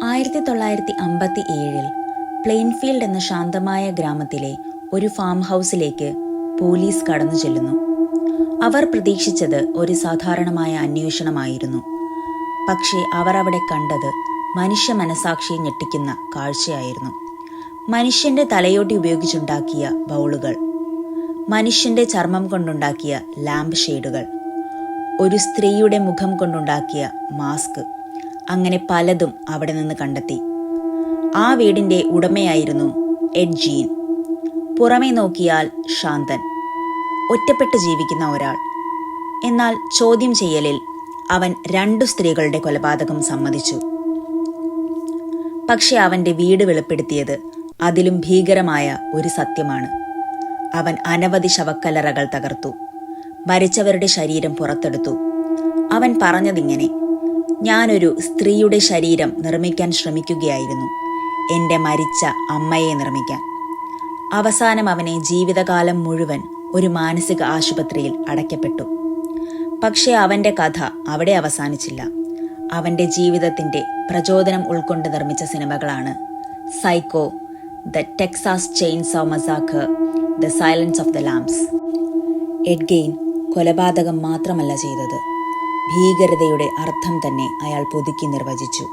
1957 പ്ലെയിൻഫീൽഡ് എന്ന ശാന്തമായ ഗ്രാമത്തിലെ ഒരു ഫാം ഹൗസിലേക്ക് പോലീസ് കടന്നു ചെല്ലുന്നു. അവർ പ്രതീക്ഷിച്ചത് ഒരു സാധാരണമായ അന്വേഷണമായിരുന്നു. പക്ഷേ അവർ അവിടെ കണ്ടത് മനുഷ്യ മനസാക്ഷിയെ ഞെട്ടിക്കുന്ന കാഴ്ചയായിരുന്നു. മനുഷ്യന്റെ തലയോട്ടി ഉപയോഗിച്ചുണ്ടാക്കിയ ബൗളുകൾ, മനുഷ്യന്റെ ചർമ്മം കൊണ്ടുണ്ടാക്കിയ ലാമ്പ് ഷെയ്ഡുകൾ, ഒരു സ്ത്രീയുടെ മുഖം കൊണ്ടുണ്ടാക്കിയ മാസ്ക്, അങ്ങനെ പലതും അവിടെ നിന്ന് കണ്ടെത്തി. ആ വീടിന്റെ ഉടമയായിരുന്നു എഡ് ജീൻ. പുറമേ നോക്കിയാൽ ശാന്തൻ, ഒറ്റപ്പെട്ട് ജീവിക്കുന്ന ഒരാൾ. എന്നാൽ ചോദ്യം ചെയ്യലിൽ അവൻ 2 സ്ത്രീകളുടെ കൊലപാതകം സമ്മതിച്ചു. പക്ഷെ അവന്റെ വീട് വെളിപ്പെടുത്തിയത് അതിലും ഭീകരമായ ഒരു സത്യമാണ്. അവൻ അനവധി ശവക്കല്ലറകൾ തകർത്തു, മരിച്ചവരുടെ ശരീരം പുറത്തെടുത്തു. അവൻ പറഞ്ഞതിങ്ങനെ: ഞാനൊരു സ്ത്രീയുടെ ശരീരം നിർമ്മിക്കാൻ ശ്രമിക്കുകയായിരുന്നു, എൻ്റെ മരിച്ച അമ്മയെ നിർമ്മിക്കാൻ. അവസാനം അവനെ ജീവിതകാലം മുഴുവൻ ഒരു മാനസിക ആശുപത്രിയിൽ അടയ്ക്കപ്പെട്ടു. പക്ഷേ അവൻ്റെ കഥ അവിടെ അവസാനിച്ചില്ല. അവൻ്റെ ജീവിതത്തിൻ്റെ പ്രചോദനം ഉൾക്കൊണ്ട് നിർമ്മിച്ച സിനിമകളാണ് Psycho, the Texas Chainsaw Massacre, the Silence of the Lambs. Ed Gein കൊലപാതകം മാത്രമല്ല ചെയ്തത്, ഭീകരതയുടെ അർത്ഥം തന്നെ അയാൾ പുതുക്കി നിർവചിച്ചു.